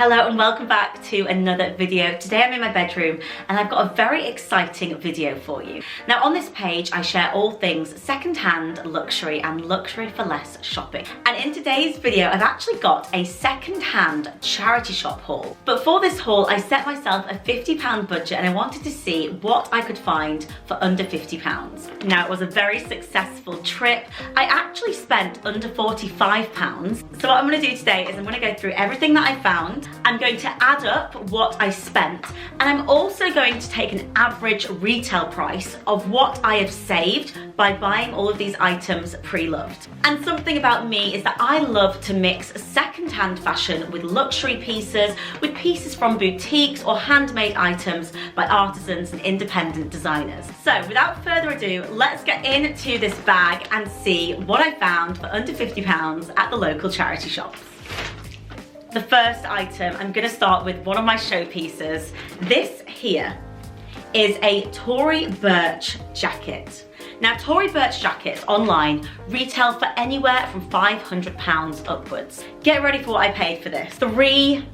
Hello and welcome back to another video. Today I'm in my bedroom and I've got a very exciting video for you. Now on this page I share all things second-hand luxury and luxury for less shopping. And in today's video I've actually got a second-hand charity shop haul. But for this haul I set myself a £50 budget and I wanted to see what I could find for under £50. Now it was a very successful trip. I actually spent under £45. So what I'm going to do today is I'm going to go through everything that I found. I'm going to add up what I spent, and I'm also going to take an average retail price of what I have saved by buying all of these items pre-loved. And something about me is that I love to mix second-hand fashion with luxury pieces, with pieces from boutiques or handmade items by artisans and independent designers. So without further ado, let's get into this bag and see what I found for under £50 at the local charity shops. The first item, I'm going to start with one of my showpieces. This here is a Tory Burch jacket. Now, Tory Burch jackets online retail for anywhere from £500 upwards. Get ready for what I paid for this. £3.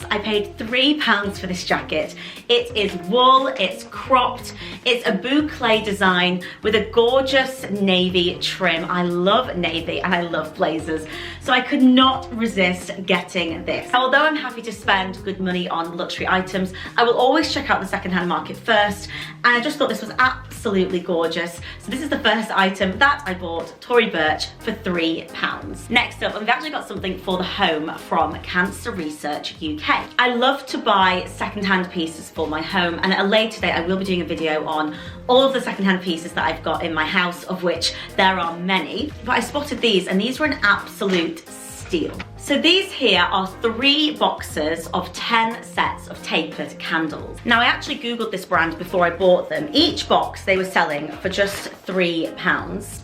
I paid £3 for this jacket. It is wool, it's cropped, it's a boucle design with a gorgeous navy trim. I love navy and I love blazers, so I could not resist getting this. Although I'm happy to spend good money on luxury items, I will always check out the secondhand market first, and I just thought this was absolutely gorgeous. So this is the first item that I bought, Tory Burch, for £3. Next up, we've actually got something for the home from Cancer Research UK. I love to buy secondhand pieces for my home, and at a later date I will be doing a video on all of the secondhand pieces that I've got in my house, of which there are many. But I spotted these and these were an absolute steal. So these here are 3 boxes of 10 sets of tapered candles. Now I actually googled this brand before I bought them. Each box they were selling for just £3.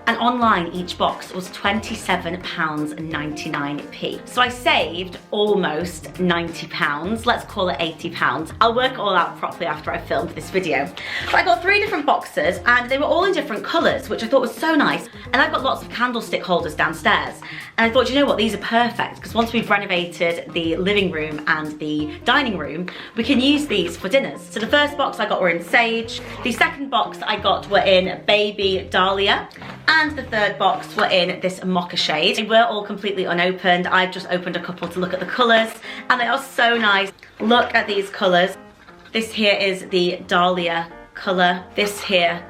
And online each box was £27.99. So I saved almost £90, let's call it £80. I'll work it all out properly after I filmed this video. But I got 3 different boxes and they were all in different colours, which I thought was so nice. And I've got lots of candlestick holders downstairs. And I thought, you know what, these are perfect, because once we've renovated the living room and the dining room, we can use these for dinners. So the first box I got were in sage, the second box I got were in baby dahlia, and the third box were in this mocha shade. They were all completely unopened. I've just opened a couple to look at the colours, and they are so nice. Look at these colours. This here is the dahlia colour. This here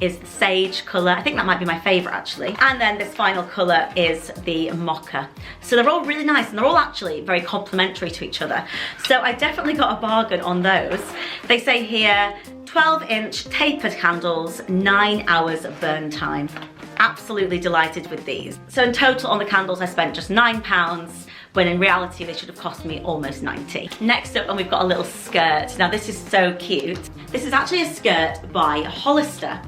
is the sage colour. I think that might be my favourite actually. And then this final colour is the mocha. So they're all really nice and they're all actually very complementary to each other. So I definitely got a bargain on those. They say here 12-inch tapered candles, 9 hours burn time. Absolutely delighted with these. So in total on the candles I spent just £9, when in reality they should have cost me almost 90. Next up, and we've got a little skirt. Now this is so cute. This is actually a skirt by Hollister,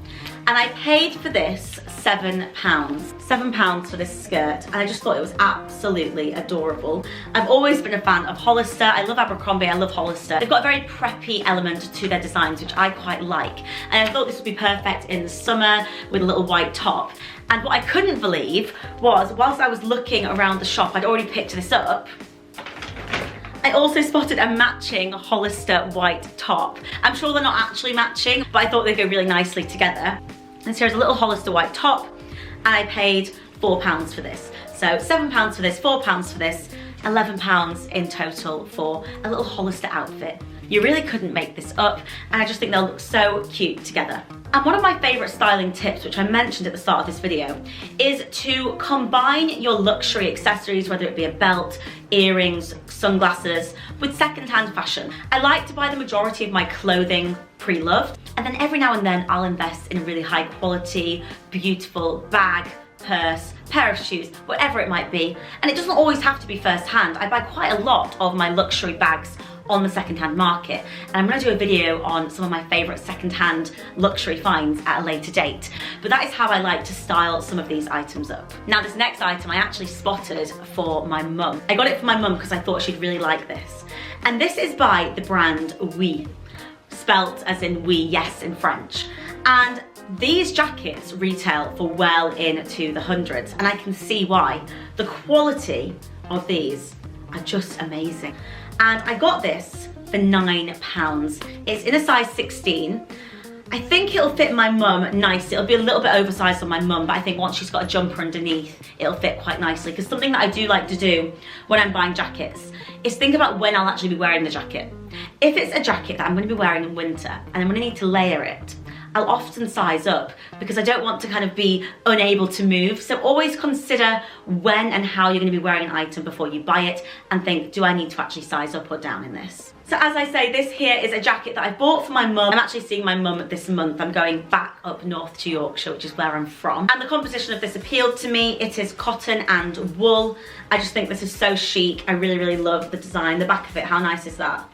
and I paid for this £7. £7 for this skirt, and I just thought it was absolutely adorable. I've always been a fan of Hollister. I love Abercrombie, I love Hollister. They've got a very preppy element to their designs, which I quite like. And I thought this would be perfect in the summer with a little white top. And what I couldn't believe was, whilst I was looking around the shop, I'd already picked this up, I also spotted a matching Hollister white top. I'm sure they're not actually matching, but I thought they'd go really nicely together. And so here's a little Hollister white top, and I paid £4 for this. So £7 for this, £4 for this, £11 in total for a little Hollister outfit. You really couldn't make this up, and I just think they'll look so cute together. And one of my favourite styling tips, which I mentioned at the start of this video, is to combine your luxury accessories, whether it be a belt, earrings, sunglasses, with second-hand fashion. I like to buy the majority of my clothing pre-loved, and then every now and then I'll invest in a really high quality, beautiful bag, purse, pair of shoes, whatever it might be. And it doesn't always have to be first-hand. I buy quite a lot of my luxury bags on the second-hand market, and I'm going to do a video on some of my favourite second-hand luxury finds at a later date. But that is how I like to style some of these items up. Now this next item I actually spotted for my mum. I got it for my mum because I thought she'd really like this. And this is by the brand Oui, spelt as in oui, yes in French. And these jackets retail for well into the hundreds, and I can see why. The quality of these are just amazing. And I got this for £9. It's in a size 16. I think it'll fit my mum nicely. It'll be a little bit oversized on my mum, but I think once she's got a jumper underneath, it'll fit quite nicely. Because something that I do like to do when I'm buying jackets is think about when I'll actually be wearing the jacket. If it's a jacket that I'm going to be wearing in winter and I'm going to need to layer it, I'll often size up because I don't want to kind of be unable to move. So always consider when and how you're going to be wearing an item before you buy it and think, do I need to actually size up or down in this? So as I say, this here is a jacket that I bought for my mum. I'm actually seeing my mum this month. I'm going back up north to Yorkshire, which is where I'm from. And the composition of this appealed to me. It is cotton and wool. I just think this is so chic. I really, really love the design. The back of it, how nice is that?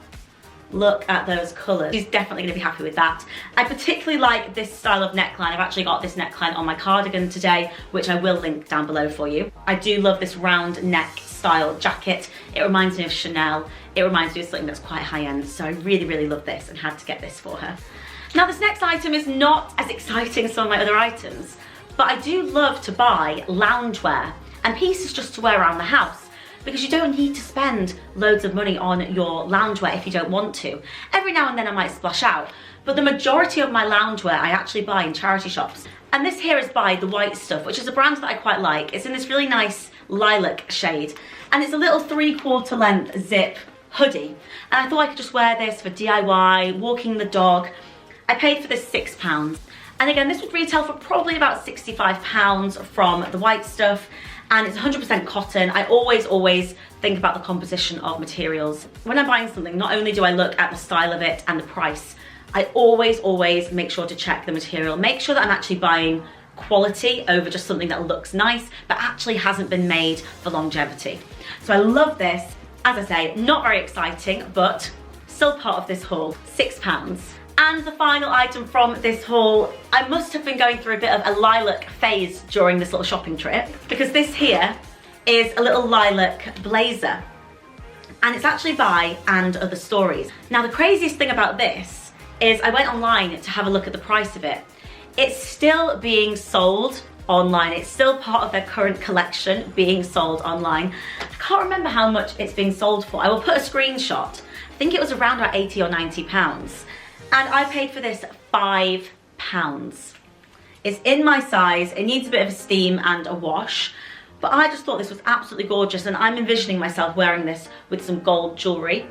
Look at those colours. She's definitely going to be happy with that. I particularly like this style of neckline. I've actually got this neckline on my cardigan today, which I will link down below for you. I do love this round neck style jacket. It reminds me of Chanel. It reminds me of something that's quite high end. So I really, really love this and had to get this for her. Now this next item is not as exciting as some of my other items, but I do love to buy loungewear and pieces just to wear around the house, because you don't need to spend loads of money on your loungewear if you don't want to. Every now and then I might splash out, but the majority of my loungewear I actually buy in charity shops. And this here is by The White Stuff, which is a brand that I quite like. It's in this really nice lilac shade, and it's a little 3/4 length zip hoodie. And I thought I could just wear this for DIY, walking the dog. I paid for this £6. And again, this would retail for probably about £65 from The White Stuff. And it's 100% cotton. I always think about the composition of materials. When I'm buying something, not only do I look at the style of it and the price, I always make sure to check the material. Make sure that I'm actually buying quality over just something that looks nice, but actually hasn't been made for longevity. So I love this. As I say, not very exciting, but still part of this haul, £6. And the final item from this haul, I must have been going through a bit of a lilac phase during this little shopping trip, because this here is a little lilac blazer. And it's actually by And Other Stories. Now the craziest thing about this is I went online to have a look at the price of it. It's still being sold online. It's still part of their current collection being sold online. I can't remember how much it's being sold for. I will put a screenshot. I think it was around about 80 or 90 pounds. And I paid for this £5. It's in my size. It needs a bit of a steam and a wash, but I just thought this was absolutely gorgeous, and I'm envisioning myself wearing this with some gold jewellery.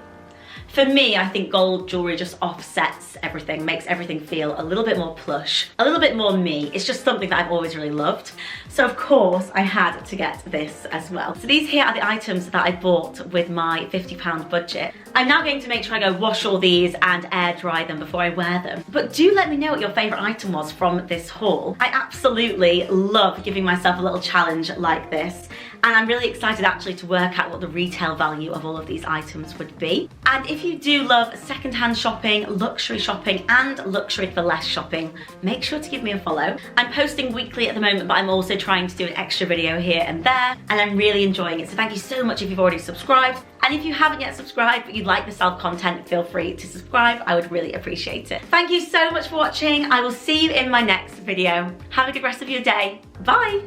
For me, I think gold jewellery just offsets everything, makes everything feel a little bit more plush, a little bit more me. It's just something that I've always really loved. So of course I had to get this as well. So these here are the items that I bought with my £50 budget. I'm now going to make sure I go wash all these and air dry them before I wear them. But do let me know what your favourite item was from this haul. I absolutely love giving myself a little challenge like this. And I'm really excited actually to work out what the retail value of all of these items would be. And if you do love secondhand shopping, luxury shopping, and luxury for less shopping, make sure to give me a follow. I'm posting weekly at the moment, but I'm also trying to do an extra video here and there, and I'm really enjoying it. So thank you so much if you've already subscribed. And if you haven't yet subscribed, but you'd like the style content, feel free to subscribe. I would really appreciate it. Thank you so much for watching. I will see you in my next video. Have a good rest of your day. Bye.